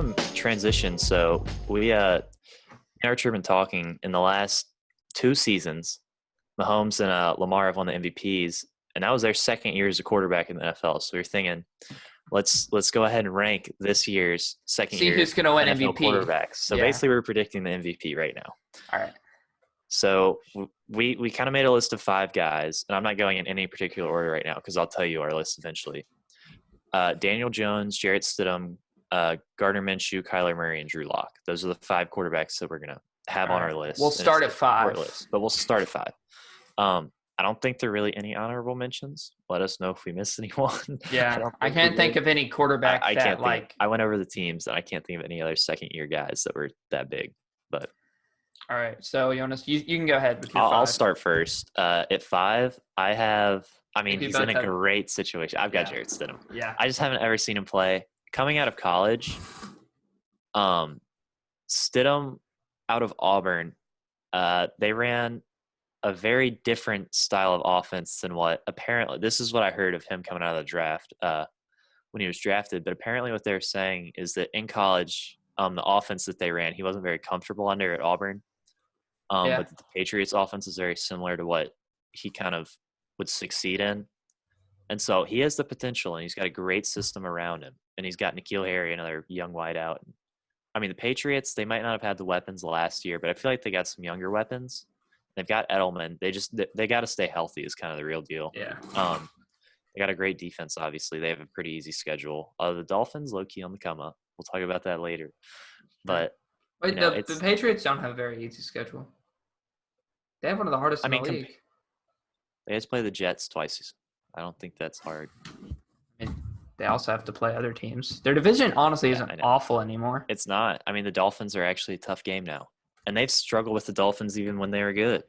kind of transition. So we Archer have been talking in the last 2 seasons. Mahomes and Lamar have won the MVPs, and that was their second year as a quarterback in the NFL. So we're thinking, let's go ahead and rank this year's second See year who's going to win NFL MVP. quarterbacks. So basically, we're predicting the MVP right now. All right. So we kind of made a list of 5 guys, and I'm not going in any particular order right now because I'll tell you our list eventually. Daniel Jones, Jarrett Stidham, Gardner Minshew, Kyler Murray, and Drew Lock. Those are the 5 quarterbacks that we're going to have on our list. We'll start at 5. But we'll start at 5. I don't think there are really any honorable mentions. Let us know if we missed anyone. Yeah, I can't think of any quarterback I went over the teams, and I can't think of any other second-year guys that were that big. But all right, so Jonas, you can go ahead with your 5. I'll start first. At 5, I have – I mean, he's in a great situation. I've got Jarrett Stidham. Yeah. I just haven't ever seen him play. Coming out of college, Stidham out of Auburn, they ran a very different style of offense than what apparently – this is what I heard of him coming out of the draft when he was drafted. But apparently what they're saying is that in college, the offense that they ran, he wasn't very comfortable under at Auburn. But the Patriots offense is very similar to what he kind of would succeed in. And so he has the potential, and he's got a great system around him. And he's got N'Keal Harry, another young wideout. I mean, the Patriots, they might not have had the weapons last year, but I feel like they got some younger weapons. They've got Edelman. They got to stay healthy is kind of the real deal. Yeah. They got a great defense, obviously. They have a pretty easy schedule. The Dolphins, low-key on the come-up. We'll talk about that later. But wait, the Patriots don't have a very easy schedule. They have one of the hardest in the league. They just play the Jets twice. I don't think that's hard. And they also have to play other teams. Their division, honestly, isn't awful anymore. It's not. I mean, the Dolphins are actually a tough game now. And they've struggled with the Dolphins even when they were good.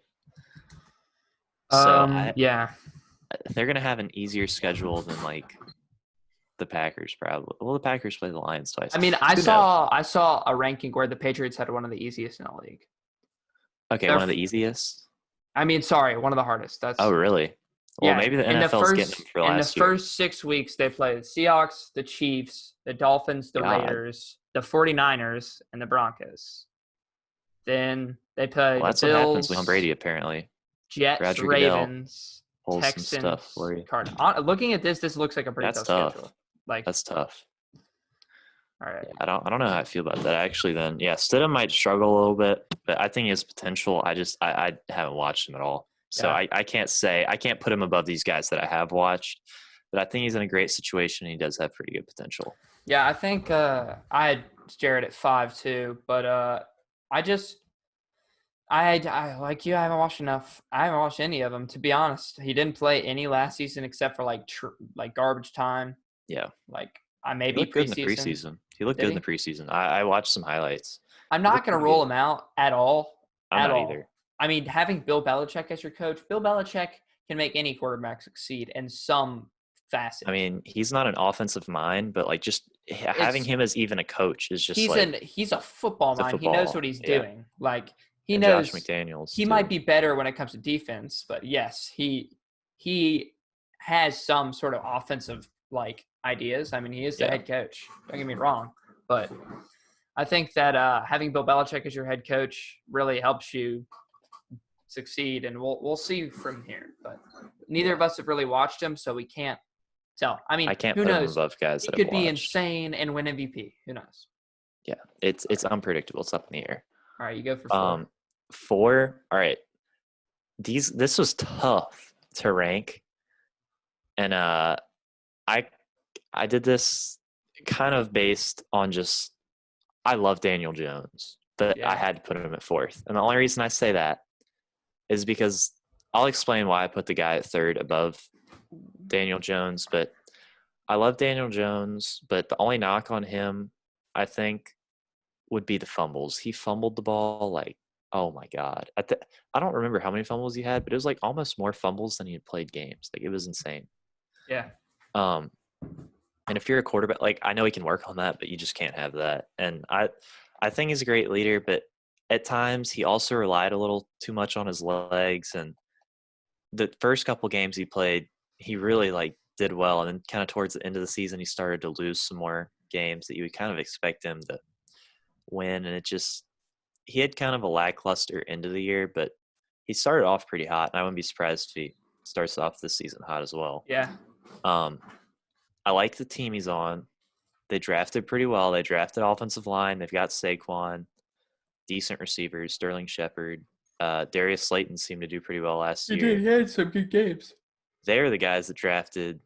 Yeah. They're going to have an easier schedule than, the Packers probably. Well, the Packers play the Lions twice. I mean, I saw a ranking where the Patriots had one of the easiest in the league. Okay, one of the easiest? I mean, sorry, one of the hardest. Oh, really? Well, maybe the NFL's getting them for last year. In the first 6 weeks, they played the Seahawks, the Chiefs, the Dolphins, the Raiders, the 49ers, and the Broncos. Then they played the Bills. That's what happens with Brady, apparently. Jets, Ravens, Texans, Cardinals. Looking at this looks like a pretty tough schedule. That's tough. All right. Yeah, I don't know how I feel about that actually. Then Stidham might struggle a little bit, but I think he has potential. I haven't watched him at all, so I can't put him above these guys that I have watched. But I think he's in a great situation. And he does have pretty good potential. Yeah, I think I had Jarrett at 5 too, but I like you. I haven't watched enough. I haven't watched any of them, to be honest. He didn't play any last season except for garbage time. Yeah, I maybe good in the preseason. He looked good in the preseason. I watched some highlights. I'm not going to rule him out at all. I'm not either. I mean, having Bill Belichick as your coach, Bill Belichick can make any quarterback succeed in some facet. I mean, he's not an offensive mind, but just having him as even a coach is just he's a football mind. He knows what he's doing. He knows Josh McDaniels. He might be better when it comes to defense, but yes, he has some sort of offensive ideas. I mean, he is the head coach. Don't get me wrong, but I think that having Bill Belichick as your head coach really helps you succeed, and we'll see from here. But neither of us have really watched him, so we can't tell. I mean, I can't who put knows? him above guys that he could I've be watched. insane and win MVP. Who knows? Yeah, it's unpredictable. It's up in the air. All right, you go for 4. 4. All right. This was tough to rank, and I did this kind of based on I love Daniel Jones, but I had to put him at 4th. And the only reason I say that is because I'll explain why I put the guy at 3rd above Daniel Jones. But I love Daniel Jones, but the only knock on him, I think, would be the fumbles. He fumbled the ball oh my God. I don't remember how many fumbles he had, but it was almost more fumbles than he had played games. It was insane. Yeah. And if you're a quarterback, I know he can work on that, but you just can't have that. And I think he's a great leader, but at times he also relied a little too much on his legs. And the first couple games he played, he really did well. And then kind of towards the end of the season, he started to lose some more games that you would kind of expect him to win, and he had kind of a lackluster end of the year, but he started off pretty hot, and I wouldn't be surprised if he starts off this season hot as well. Yeah. I like the team he's on. They drafted pretty well. They drafted offensive line. They've got Saquon, decent receivers, Sterling Shepard. Darius Slayton seemed to do pretty well last year. He had some good games. They're the guys that drafted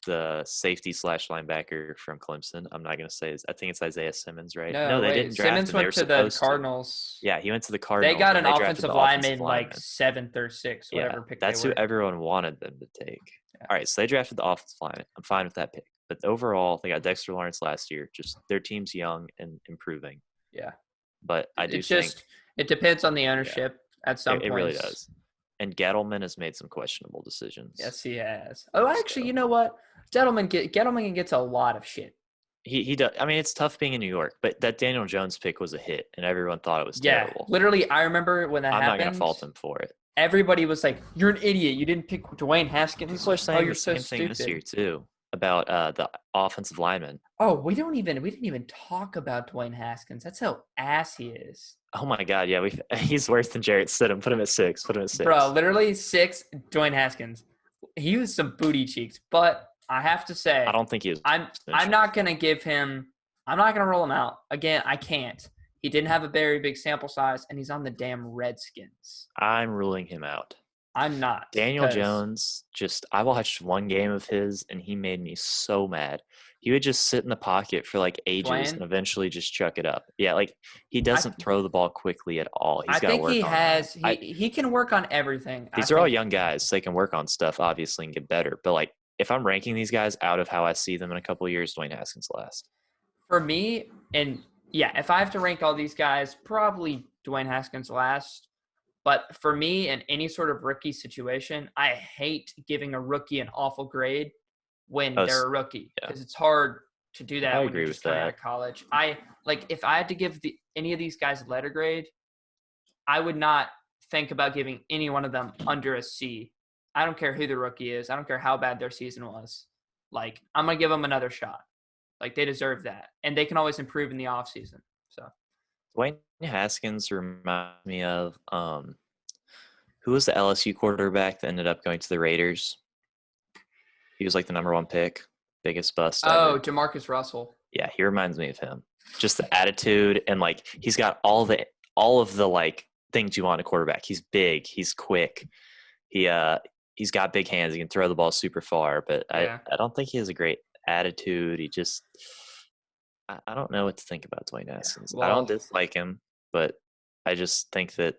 the safety / linebacker from Clemson. I'm not going to say I think it's Isaiah Simmons, right? No, they didn't draft Simmons him. went to the Cardinals. Yeah, he went to the Cardinals. They got an drafted offensive lineman like 7th or 6th, whatever pick that's they were. who everyone wanted them to take. Yeah. All right, so they drafted the offensive lineman. I'm fine with that pick. But overall, they got Dexter Lawrence last year. Just their team's young and improving. Yeah. But I do think it depends on the ownership at some point. It really does. And Gettleman has made some questionable decisions. Yes, he has. Oh, actually, you know what? Gettleman gets a lot of shit. He does. I mean, it's tough being in New York, but that Daniel Jones pick was a hit, and everyone thought it was terrible. Literally, I remember when that happened. I'm not going to fault him for it. Everybody was like, "You're an idiot. You didn't pick Dwayne Haskins." People are saying you're the same thing this year too about the offensive lineman. Oh, we didn't even talk about Dwayne Haskins. That's how ass he is. Oh my God, yeah, he's worse than Jarrett Stidham. Put him at 6. Bro, literally 6. Dwayne Haskins. He was some booty cheeks, but I have to say, I don't think he is. I'm not gonna give him. I'm not gonna roll him out again. I can't. He didn't have a very big sample size, and he's on the damn Redskins. I'm ruling him out. I'm not. Daniel Jones, I watched one game of his, and he made me so mad. He would just sit in the pocket for like ages and eventually just chuck it up. Yeah, like he doesn't throw the ball quickly at all. He's got to work on that. He can work on everything. These are all young guys. So they can work on stuff, obviously, and get better. But like, if I'm ranking these guys out of how I see them in a couple of years, Dwayne Haskins last. For me, and yeah, if I have to rank all these guys, probably Dwayne Haskins last. But for me, in any sort of rookie situation, I hate giving a rookie an awful grade when they're a rookie because it's hard to do that when you're just coming out of college. If I had to give any of these guys a letter grade, I would not think about giving any one of them under a C. I don't care who the rookie is. I don't care how bad their season was. Like, I'm going to give them another shot. Like, they deserve that. And they can always improve in the offseason. So, Dwayne Haskins reminds me of who was the LSU quarterback that ended up going to the Raiders? He was like the number 1 pick, biggest bust ever. Jamarcus Russell. Yeah, he reminds me of him. Just the attitude and like he's got all of the like things you want in a quarterback. He's big, he's quick. He's got big hands. He can throw the ball super far, but I don't think he has a great attitude. He just I don't know what to think about Dwayne Haskins. I don't dislike him, but I just think that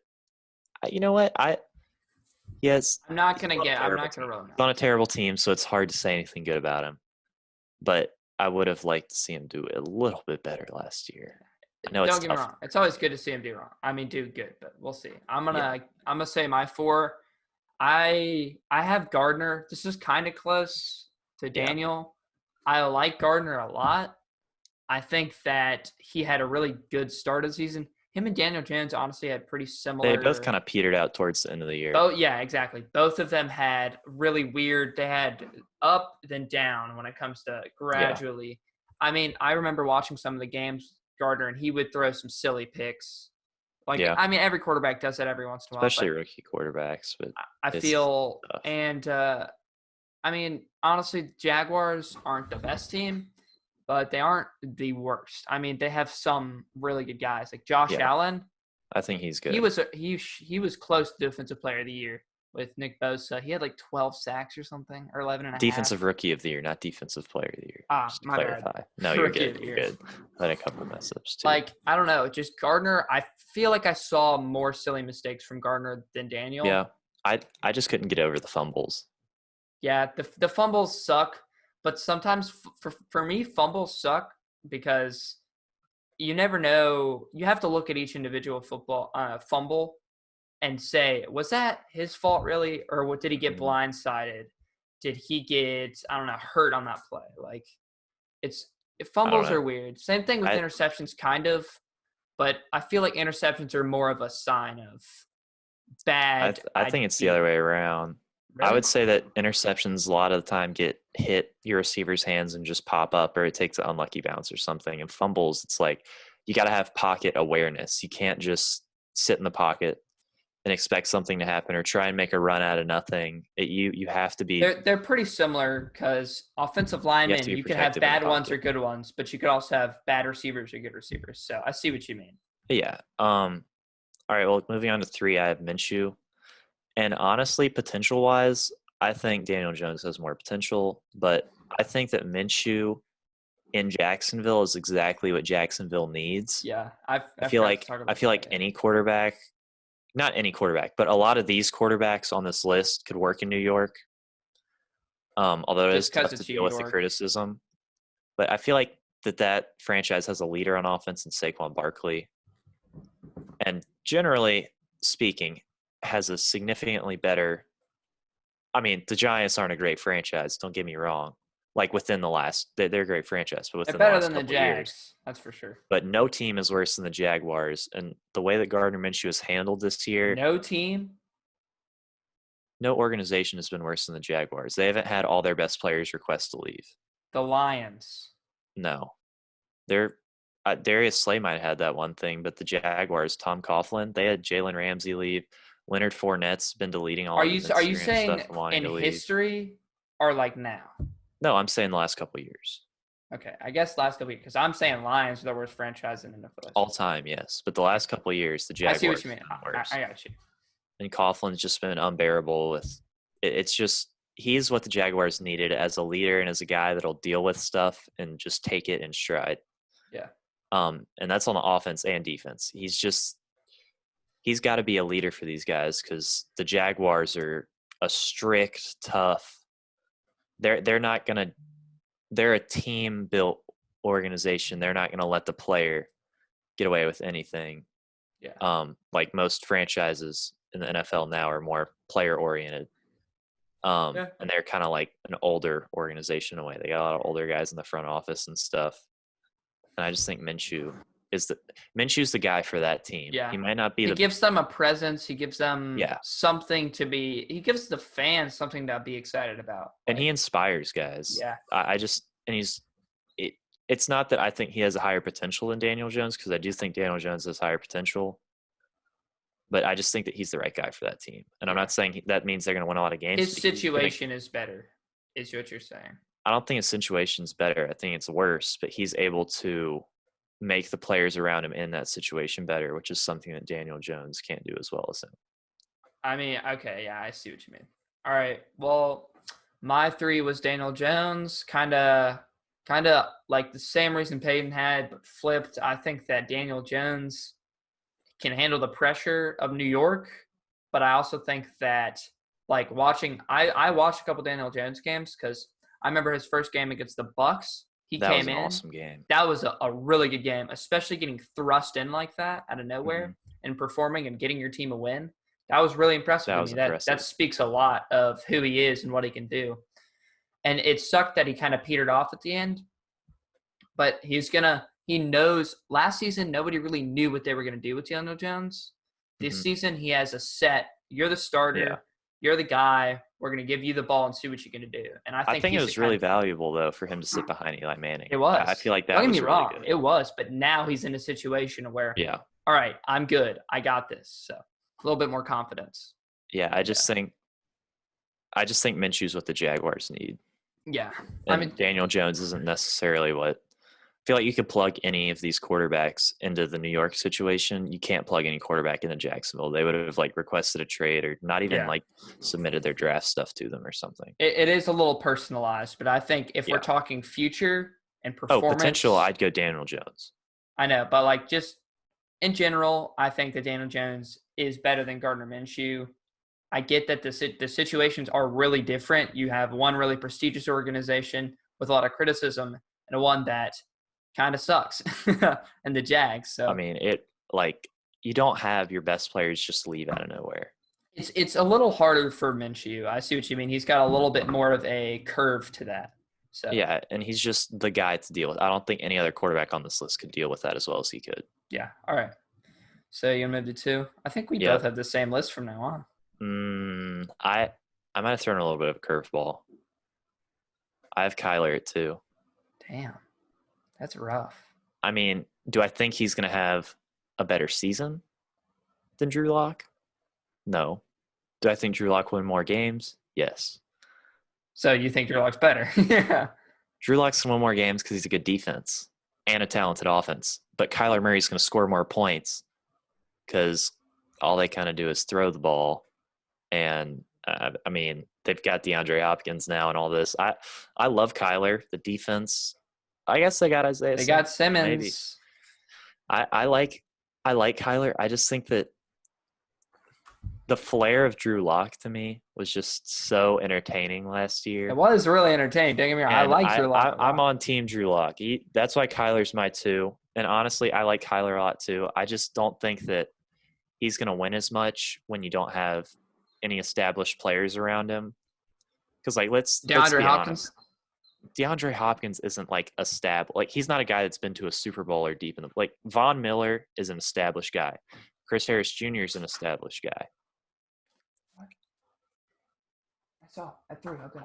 you know what? I'm not gonna roll him. He's on a terrible team, so it's hard to say anything good about him. But I would have liked to see him do a little bit better last year. I know don't get me wrong. It's always good to see him do good, but we'll see. I'm gonna say my 4. I have Gardner. This is kind of close to Daniel. I like Gardner a lot. I think that he had a really good start of the season. Him and Daniel Jones honestly had pretty similar. They both kind of petered out towards the end of the year. Oh yeah, exactly. Both of them had really weird. They had up then down when it comes to gradually. Yeah. I mean, I remember watching some of the games, Gardner, and he would throw some silly picks. I mean, every quarterback does that every once in a while. Especially rookie quarterbacks. But I feel, tough. And I mean, honestly, Jaguars aren't the best team, but they aren't the worst. I mean, they have some really good guys like Josh Allen. I think he's good. He was close to Defensive Player of the Year with Nick Bosa. He had like 12 sacks or something, or 11 and a half. Defensive Rookie of the Year, not Defensive Player of the Year. Just to clarify. Bad. No, you're good. You're good. I had a couple mess ups too. Like, I don't know. Just Gardner, I feel like I saw more silly mistakes from Gardner than Daniel. Yeah. I just couldn't get over the fumbles. Yeah, the fumbles suck. But sometimes for me, fumbles suck because you never know. You have to look at each individual fumble and say, was that his fault really? Or what did he get blindsided? Did he get, I don't know, hurt on that play? Like, fumbles are weird. Same thing with interceptions, kind of. But I feel like interceptions are more of a sign of bad. I think it's the other way around. I Really? would say that interceptions a lot of the time get hit your receiver's hands and just pop up, or it takes an unlucky bounce or something. And fumbles, it's like you got to have pocket awareness. You can't just sit in the pocket and expect something to happen or try and make a run out of nothing. You have to be They're pretty similar because offensive you have to linemen, be you could have protective in the bad ones or pocket. good ones, but you could also have bad receivers or good receivers. So I see what you mean. But yeah. All right. Well, moving on to 3, I have Minshew. And honestly, potential wise, I think Daniel Jones has more potential, but I think that Minshew in Jacksonville is exactly what Jacksonville needs. Yeah, I I feel forgot to like talk I about feel that. like Yeah. any quarterback, not any quarterback, but a lot of these quarterbacks on this list could work in New York. Although it is Just because tough to it's deal New with the York. criticism, but I feel like that franchise has a leader on offense in Saquon Barkley, and generally speaking, has a significantly better. I mean, the Giants aren't a great franchise. Don't get me wrong. Like within the last, they're a great franchise, but They're within the better last than the couple of years, Jags, that's for sure. but no team is worse than the Jaguars. And the way that Gardner Minshew has handled this year, No team. no organization has been worse than the Jaguars. They haven't had all their best players request to leave. The Lions. No, they're Darius Slay might have had that one thing, but the Jaguars, Tom Coughlin, they had Jalen Ramsey leave. Leonard Fournette's been deleting all of his Are you Instagram saying stuff and wanting in to leave. history or like now? No, I'm saying the last couple of years. Okay, I guess last couple because I'm saying Lions are the worst franchise in NFL All history. time, yes. But the last couple of years, the I see what Jaguars you have mean. been worse. I got you. And Coughlin's just been unbearable with it's just he's what the Jaguars needed as a leader and as a guy that'll deal with stuff and just take it in stride. Yeah. And that's on the offense and defense. He's got to be a leader for these guys because the Jaguars are a strict, tough. They're not gonna. They're a team built organization. They're not gonna let the player get away with anything. Yeah. Like most franchises in the NFL now are more player oriented. Yeah. And they're kind of like an older organization in a way. They got a lot of older guys in the front office and stuff. And I just think Minshew's the guy for that team. Yeah. He might not be He the gives them a presence. He gives them yeah, something to be. He gives the fans something to be excited about. and he inspires guys. Yeah. I just and he's it. It's not that I think he has a higher potential than Daniel Jones because I do think Daniel Jones has higher potential. But I just think that he's the right guy for that team. And I'm not saying that means they're going to win a lot of games. His situation is better, is what you're saying. I don't think his situation's better. I think it's worse, but he's able to make the players around him in that situation better, which is something that Daniel Jones can't do as well as him. I mean, okay, yeah, I see what you mean. All right, well, my 3 was Daniel Jones, kind of like the same reason Peyton had, but flipped. I think that Daniel Jones can handle the pressure of New York, but I also think that like I watched a couple Daniel Jones games because I remember his first game against the Bucks. He That was came an in. awesome game. That was a really good game, especially getting thrust in like that out of nowhere Mhm. and performing and getting your team a win. That was really impressive That to was me. That impressive. speaks a lot of who he is and what he can do. And it sucked that he kind of petered off at the end. But he knows last season nobody really knew what they were gonna do with Daniel Jones. This Mhm. season he has a set. You're the starter. Yeah. You're the guy. We're gonna give you the ball and see what you're gonna do. And I think it he's the was kind really of, valuable though for him to sit behind Eli Manning. it was. I feel like Don't that get me was really wrong. good. It was, but now he's in a situation where, Yeah. all right, I'm good. I got this. So a little bit more confidence. Yeah, I just think Minshew's what the Jaguars need. Yeah. And Daniel Jones isn't necessarily what I feel like you could plug any of these quarterbacks into the New York situation. You can't plug any quarterback into Jacksonville. They would have like requested a trade or not even like submitted their draft stuff to them or something. It is a little personalized, but I think if we're talking future and performance, potential, I'd go Daniel Jones. I know, but like just in general, I think that Daniel Jones is better than Gardner Minshew. I get that the situations are really different. You have one really prestigious organization with a lot of criticism and one that kind of sucks and the Jags. So I mean, you don't have your best players just leave out of nowhere. It's a little harder for Minshew. I see what you mean. He's got a little bit more of a curve to that. So yeah, and he's just the guy to deal with. I don't think any other quarterback on this list could deal with that as well as he could. Yeah. All right. So you moved to 2. I think we both have the same list from now on. I might have thrown a little bit of a curveball. I have Kyler at 2. Damn, that's rough. I mean, do I think he's going to have a better season than Drew Lock? No. Do I think Drew Lock will win more games? Yes. So you think Drew Lock's better? Yeah. Drew Lock's going to win more games because he's a good defense and a talented offense. But Kyler Murray's going to score more points because all they kind of do is throw the ball. And, I mean, they've got DeAndre Hopkins now and all this. I love Kyler, the defense. I guess they got Isaiah They Simmons. got Simmons. Maybe. I like Kyler. I just think that the flair of Drew Lock to me was just so entertaining last year. It was really entertaining. Don't get me wrong. I like Drew Lock. I'm on Team Drew Lock. That's why Kyler's my 2. And honestly, I like Kyler a lot too. I just don't think that he's going to win as much when you don't have any established players around him. Because let's be honest. DeAndre Hopkins isn't established. He's not a guy that's been to a Super Bowl or deep in the Von Miller is an established guy. Chris Harris Jr. is an established guy. I threw it. Okay.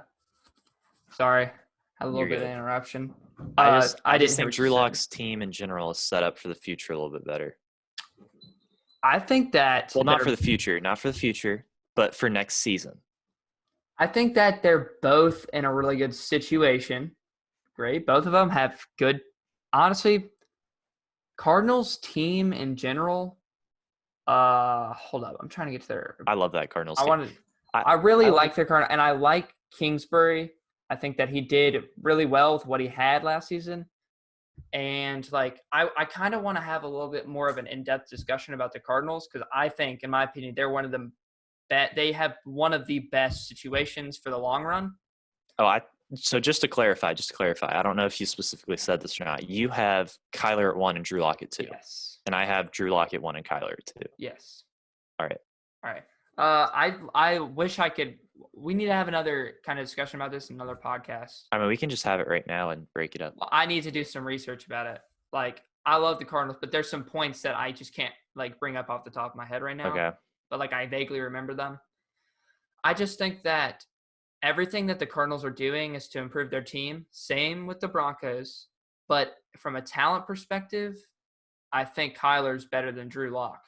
Sorry, had a little bit of interruption. I just think Drew Lock's team in general is set up for the future a little bit better. I think that not for the future, but for next season. I think that they're both in a really good situation. Great. Both of them have good – honestly, Cardinals team in general hold up. I'm trying to get to their – I love that Cardinals team. I really like their Cardinals, and I like Kingsbury. I think that he did really well with what he had last season. And, I kind of want to have a little bit more of an in-depth discussion about the Cardinals because I think, in my opinion, they're one of the they have one of the best situations for the long run. So just to clarify, I don't know if you specifically said this or not. You have Kyler at 1 and Drew Lock at 2. Yes. And I have Drew Lock at 1 and Kyler at 2. Yes. All right. I wish I could – we need to have another kind of discussion about this in another podcast. I mean, we can just have it right now and break it up. Well, I need to do some research about it. I love the Cardinals, but there's some points that I just can't, bring up off the top of my head right now. Okay. But, I vaguely remember them. I just think that everything that the Cardinals are doing is to improve their team. Same with the Broncos. But from a talent perspective, I think Kyler's better than Drew Lock.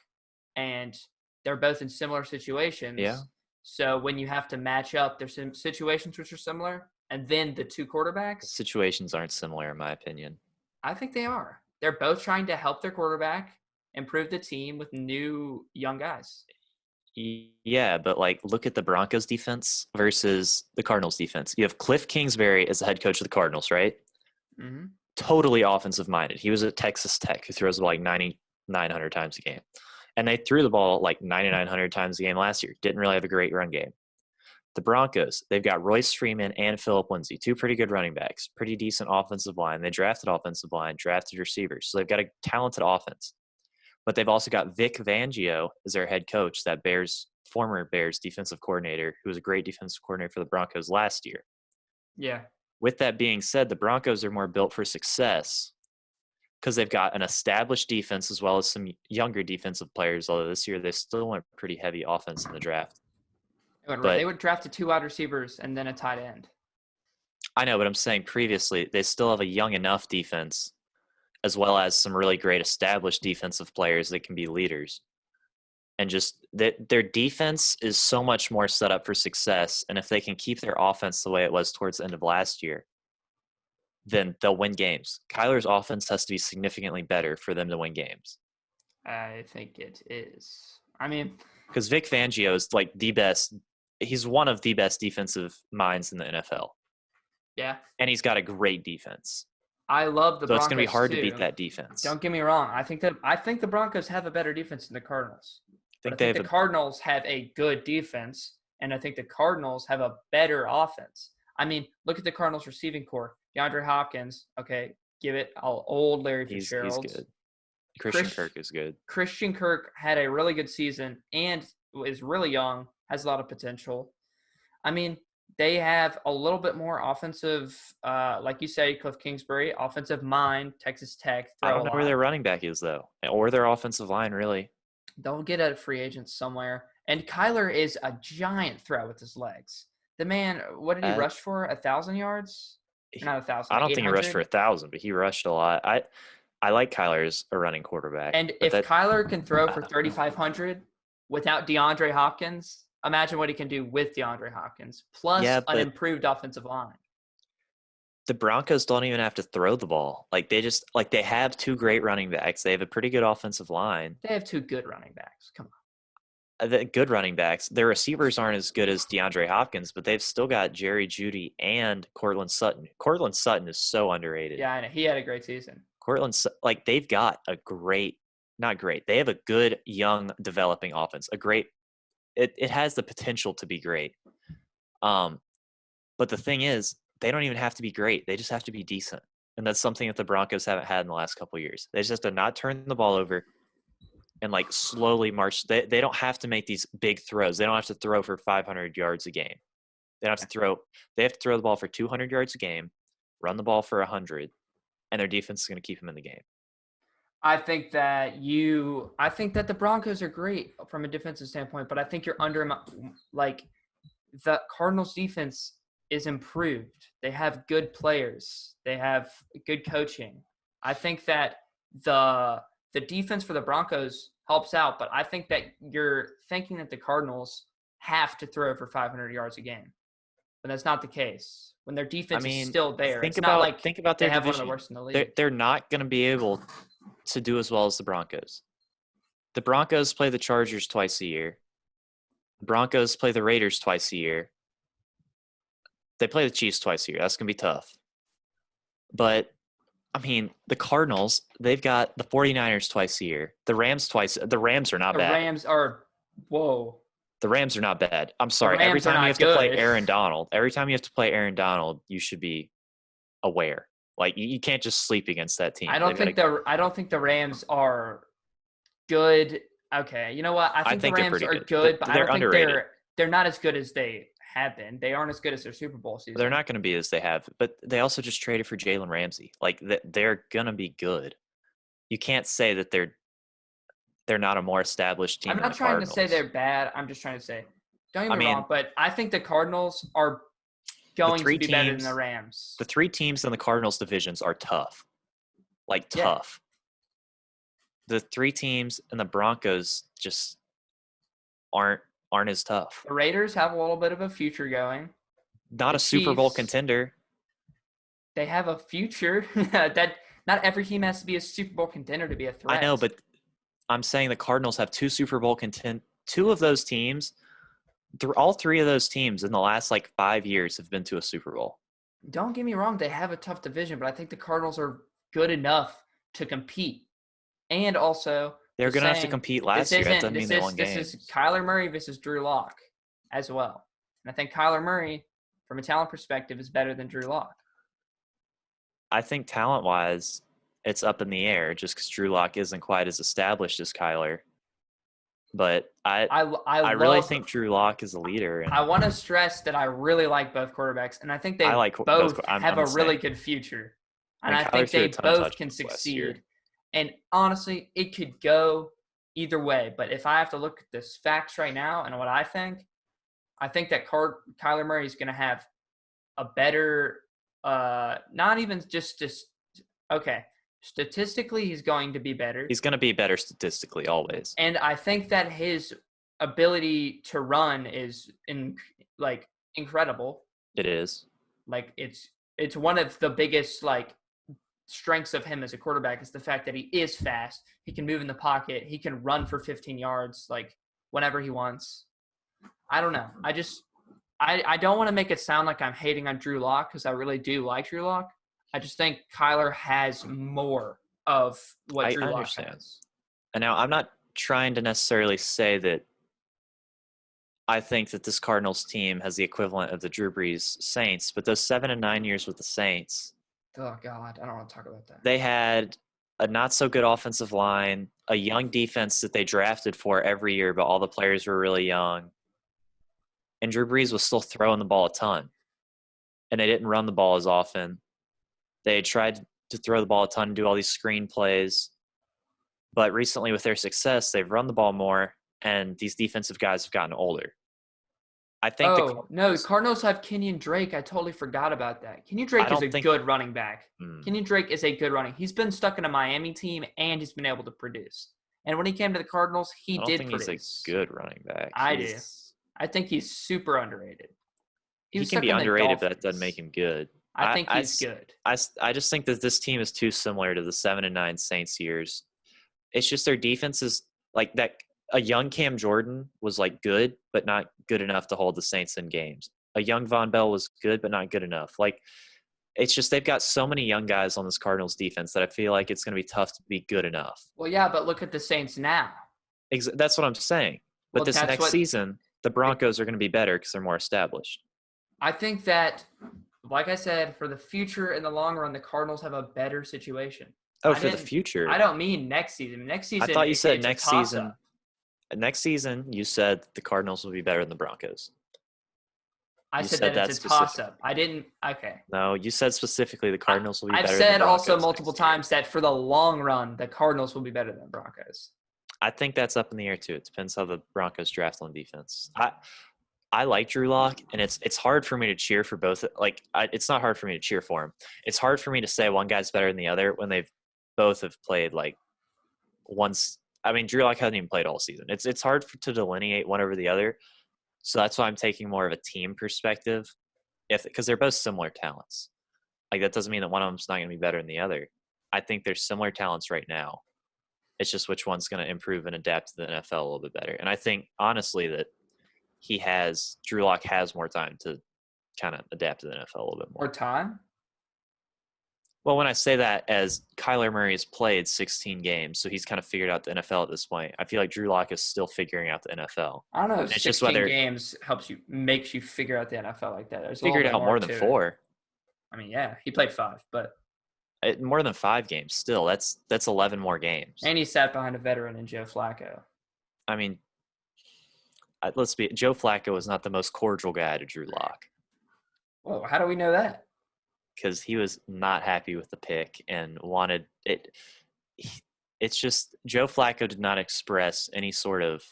And they're both in similar situations. Yeah. So when you have to match up, there's some situations which are similar. And then the two quarterbacks. Situations aren't similar, in my opinion. I think they are. They're both trying to help their quarterback improve the team with new young guys. Yeah, but look at the Broncos defense versus the Cardinals defense. You have Cliff Kingsbury as the head coach of the Cardinals, right? Mm-hmm. Totally offensive minded. He was at Texas Tech, who throws the ball 9,900 times a game. And they threw the ball 9,900 times a game last year. Didn't really have a great run game. The Broncos, they've got Royce Freeman and Phillip Lindsay, 2 pretty good running backs, pretty decent offensive line. They drafted offensive line, drafted receivers. So they've got a talented offense. But they've also got Vic Fangio as their head coach, that former Bears defensive coordinator, who was a great defensive coordinator for the Broncos last year. Yeah. With that being said, the Broncos are more built for success because they've got an established defense as well as some younger defensive players, although this year they still went pretty heavy offense in the draft. They would draft 2 wide receivers and then a tight end. I know, but I'm saying previously they still have a young enough defense as well as some really great established defensive players that can be leaders. And just that their defense is so much more set up for success. And if they can keep their offense the way it was towards the end of last year, then they'll win games. Kyler's offense has to be significantly better for them to win games. I think it is. I mean, because Vic Fangio is the best. He's one of the best defensive minds in the NFL. Yeah. And he's got a great defense. I love the Broncos. So it's going to be hard to beat that defense. Don't get me wrong. I think the Broncos have a better defense than the Cardinals. I think the Cardinals have a good defense, and I think the Cardinals have a better offense. I mean, look at the Cardinals receiving core. DeAndre Hopkins, okay, give it old Larry Fitzgerald. He's good. Christian Kirk is good. Christian Kirk had a really good season and is really young, has a lot of potential. I mean, they have a little bit more offensive, like you say, Cliff Kingsbury, offensive mind, Texas Tech. I don't know where their running back is, though, or their offensive line, really. They'll get a free agent somewhere. And Kyler is a giant threat with his legs. The man, what did he rush for? 1,000 yards? Not 1,000, I like don't think he rushed for 800. 1,000, but he rushed a lot. I like Kyler as a running quarterback, And but if that Kyler can throw for uh, 3,500 without DeAndre Hopkins, imagine what he can do with DeAndre Hopkins, plus yeah, an but improved offensive line. the Broncos don't even have to throw the ball. Like they have two great running backs. They have a pretty good offensive line. They have two good running backs. Come on. The good running backs. Their receivers aren't as good as DeAndre Hopkins, but they've still got Jerry Jeudy and Cortland Sutton. Cortland Sutton is so underrated. Yeah, I know. He had a great season. Like they've got a great, not great. They have a good young developing offense. It has the potential to be great. But the thing is, they don't even have to be great. They just have to be decent. And that's something that the Broncos haven't had in the last couple of years. They just have to not turn the ball over and like slowly march. They don't have to make these big throws. They don't have to throw for 500 yards a game. They don't have to throw. They have to throw the ball for 200 yards a game, run the ball for 100, and their defense is going to keep them in the game. I think that the Broncos are great from a defensive standpoint, but I think you're like the Cardinals defense is improved. They have good players. They have good coaching. I think that the defense for the Broncos helps out, but I think that you're thinking that the Cardinals have to throw for 500 yards a game. But that's not the case. When their defense is still there, it's not like think about they their have division. one of the worst in the league. They're not going to be able to do as well as the Broncos. The Broncos play the Chargers twice a year. The Broncos play the Raiders twice a year. They play the Chiefs twice a year. That's going to be tough. But, I mean, the Cardinals, they've got the 49ers twice a year. The Rams twice. The Rams are not bad. The Rams are – whoa. The Rams are not bad. I'm sorry. Every time you have to play Aaron Donald, you should be aware. Like you can't just sleep against that team. I don't think the Rams are good. Okay, you know what? I think the Rams are good, but I don't think they're not as good as they have been. They aren't as good as their Super Bowl season. They're not going to be as they have, but they also just traded for Jalen Ramsey. Like they're going to be good. You can't say that they're not a more established team. I'm not trying to say they're bad. I'm just trying to say, don't get me wrong, but I think the Cardinals are going to be better than the Rams. The three teams in the Cardinals divisions are tough. Like tough. The three teams in the Broncos just aren't as tough. The Raiders have a little bit of a future going. Not a Super Bowl contender. They have a future. That not every team has to be a Super Bowl contender to be a threat. I know, but I'm saying the Cardinals have two Super Bowl two of those teams. All three of those teams in the last 5 years have been to a Super Bowl. Don't get me wrong. They have a tough division, but I think the Cardinals are good enough to compete. And also, they're going to have to compete last year. That doesn't mean they won games. This is Kyler Murray versus Drew Lock as well. And I think Kyler Murray, from a talent perspective, is better than Drew Lock. I think talent-wise, it's up in the air just because Drew Lock isn't quite as established as Kyler. But I really think Drew Lock is a leader. And I want to stress that I really like both quarterbacks, and I think they both have a really good future. And I think they both can succeed. And honestly, it could go either way. But if I have to look at the facts right now and what I think that Kyler Murray is going to have a better not even just okay. Statistically, he's going to be better. He's going to be better statistically always. And I think that his ability to run is incredible. It is. It's one of the biggest strengths of him as a quarterback is the fact that he is fast. He can move in the pocket. He can run for 15 yards whenever he wants. I don't know. I don't want to make it sound like I'm hating on Drew Lock because I really do like Drew Lock. I just think Kyler has more of what Drew Lock has. And now I'm not trying to necessarily say that I think that this Cardinals team has the equivalent of the Drew Brees Saints, but those 7 and 9 years with the Saints. Oh, God. I don't want to talk about that. They had a not-so-good offensive line, a young defense that they drafted for every year, but all the players were really young. And Drew Brees was still throwing the ball a ton. And they didn't run the ball as often. They had tried to throw the ball a ton and do all these screen plays. But recently with their success, they've run the ball more. and these defensive guys have gotten older. I think no, the Cardinals have Kenyon Drake. I totally forgot about that. Kenyon Drake is a good running back. Kenyon Drake is a good running. He's been stuck in a Miami team, and he's been able to produce. And when he came to the Cardinals, he did produce. I don't think he's a good running back. I do. I think he's super underrated. He can be underrated, but that doesn't make him good. I think he's good. I just think that this team is too similar to the 7-9 Saints years. It's just their defense is like that. A young Cam Jordan was like good, but not good enough to hold the Saints in games. A young Von Bell was good, but not good enough. Like, it's just they've got so many young guys on this Cardinals defense that I feel like it's going to be tough to be good enough. Well, yeah, but look at the Saints now. That's what I'm saying. But this next season, the Broncos are going to be better because they're more established. I think that, like I said, for the future and the long run, the Cardinals have a better situation. Oh, for the future? I don't mean next season. Next season, I thought you said next season. Next season, you said the Cardinals will be better than the Broncos. I said that it's a toss-up. I didn't. Okay. No, you said specifically the Cardinals will be better than the Broncos. I've said also multiple times that for the long run, the Cardinals will be better than the Broncos. I think that's up in the air too. It depends how the Broncos draft on defense. I like Drew Lock, and it's hard for me to cheer for both. Like, it's not hard for me to cheer for him. It's hard for me to say one guy's better than the other when they've both have played like once. I mean, Drew Lock hasn't even played all season. It's hard to delineate one over the other. So that's why I'm taking more of a team perspective, because they're both similar talents. Like, that doesn't mean that one of them's not going to be better than the other. I think they're similar talents right now. It's just which one's going to improve and adapt to the NFL a little bit better. And I think, honestly, that Drew Lock has more time to kind of adapt to the NFL a little bit more. More time? Well, when I say that, as Kyler Murray has played 16 games, so he's kind of figured out the NFL at this point. I feel like Drew Lock is still figuring out the NFL. I don't know if 16 games makes you figure out the NFL like that. There's figured out more than 4. I mean, yeah, he played 5, but more than 5 games still. That's 11 more games. And he sat behind a veteran in Joe Flacco. I mean, Joe Flacco was not the most cordial guy to Drew Lock. Well, how do we know that? Because he was not happy with the pick and wanted it. It's just Joe Flacco did not express any sort of.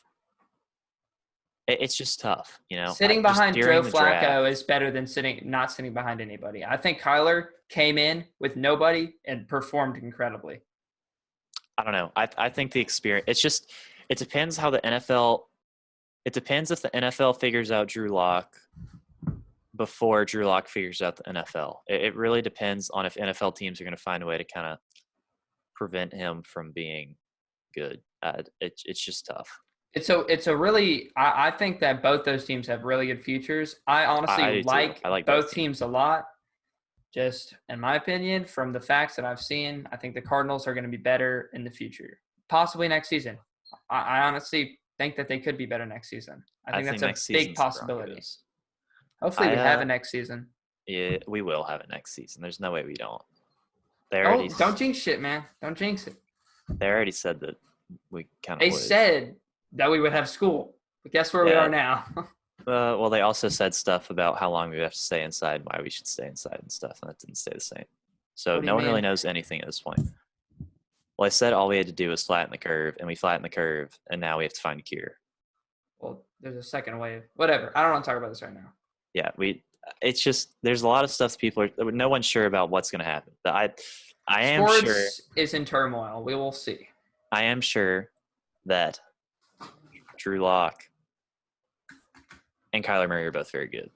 It's just tough, you know. Sitting behind Joe Flacco is better than not sitting behind anybody. I think Kyler came in with nobody and performed incredibly. I don't know. I think the experience. It depends how the NFL. It depends if the NFL figures out Drew Lock before Drew Lock figures out the NFL. It really depends on if NFL teams are going to find a way to kind of prevent him from being good. It's just tough. It's a really – I think that both those teams have really good futures. I honestly like both teams a lot. Just in my opinion, from the facts that I've seen, I think the Cardinals are going to be better in the future, possibly next season. I honestly think that they could be better next season. I think that's a big possibility. Hopefully we have it next season. Yeah, we will have it next season. There's no way we don't. Don't jinx shit, man. Don't jinx it. They already said that we kind of They said that we would have school. But guess where we are now? Well, they also said stuff about how long we have to stay inside, why we should stay inside and stuff, and that didn't stay the same. So no one really knows anything at this point. Well, I said all we had to do was flatten the curve, and we flattened the curve, and now we have to find a cure. Well, there's a second wave. Whatever. I don't want to talk about this right now. Yeah, it's just there's a lot of stuff no one's sure about what's going to happen. I am sure Sports is in turmoil. We will see. I am sure that Drew Lock and Kyler Murray are both very good.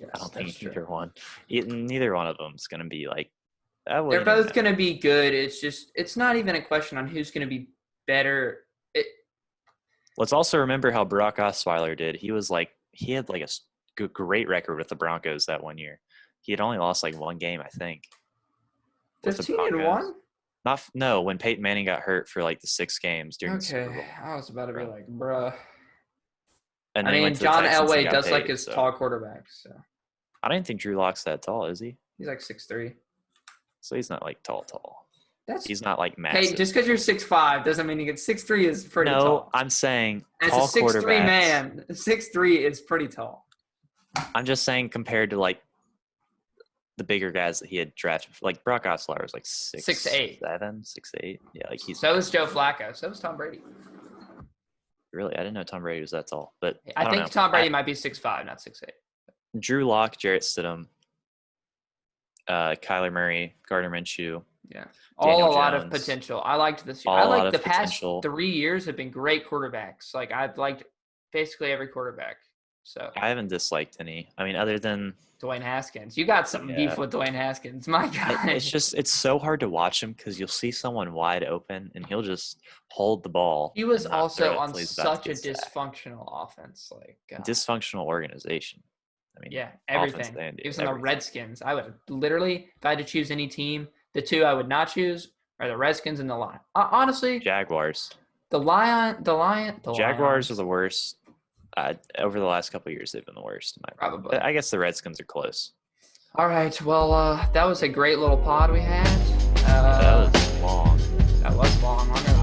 Yes, I don't think neither one of them is going to be like. They're both going to be good. It's not even a question on who's going to be better. Let's also remember how Brock Osweiler did. He had like a great record with the Broncos that one year. He had only lost like one game, I think. 15-1? No, when Peyton Manning got hurt for like the 6 games during the Super Bowl. I was about to be like, bruh. And I mean, John Elway does like his tall quarterbacks. So. I don't think Drew Lock's that tall, is he? He's like 6'3". So he's not like tall. He's not like massive. Hey, just because you're 6'5" doesn't mean you get 6'3" is pretty tall. No, I'm saying as tall a 6'3" man, 6'3" is pretty tall. I'm just saying compared to like the bigger guys that he had drafted, like Brock Osweiler was like 6'8", 6'8". Yeah, like he's. So is Joe Flacco. So is Tom Brady. Really, I didn't know Tom Brady was that tall. But I don't think know. Tom Brady might be 6'5", not 6'8". Drew Lock, Jarrett Stidham, Kyler Murray, Gardner Minshew. Yeah, Daniel all a lot of Jones. potential. I liked this. All I a lot like the of past potential. 3 years have been great quarterbacks. Like I've liked basically every quarterback. So I haven't disliked any. I mean, other than Dwayne Haskins, you got some beef with Dwayne Haskins, my guy. it's so hard to watch him because you'll see someone wide open and he'll just hold the ball. He was and not throw also it on till he's about to such a get sacked. dysfunctional offense. Like Dysfunctional organization. I mean, yeah, offense everything. and He was on the everything. Redskins. I would literally, if I had to choose any team, the two I would not choose are the Redskins and the Lions. Honestly, Jaguars. the Jaguars are Lions. the worst. Over the last couple of years, they've been the worst. In my opinion. Probably. I guess the Redskins are close. All right. Well, that was a great little pod we had. That was long. That was long.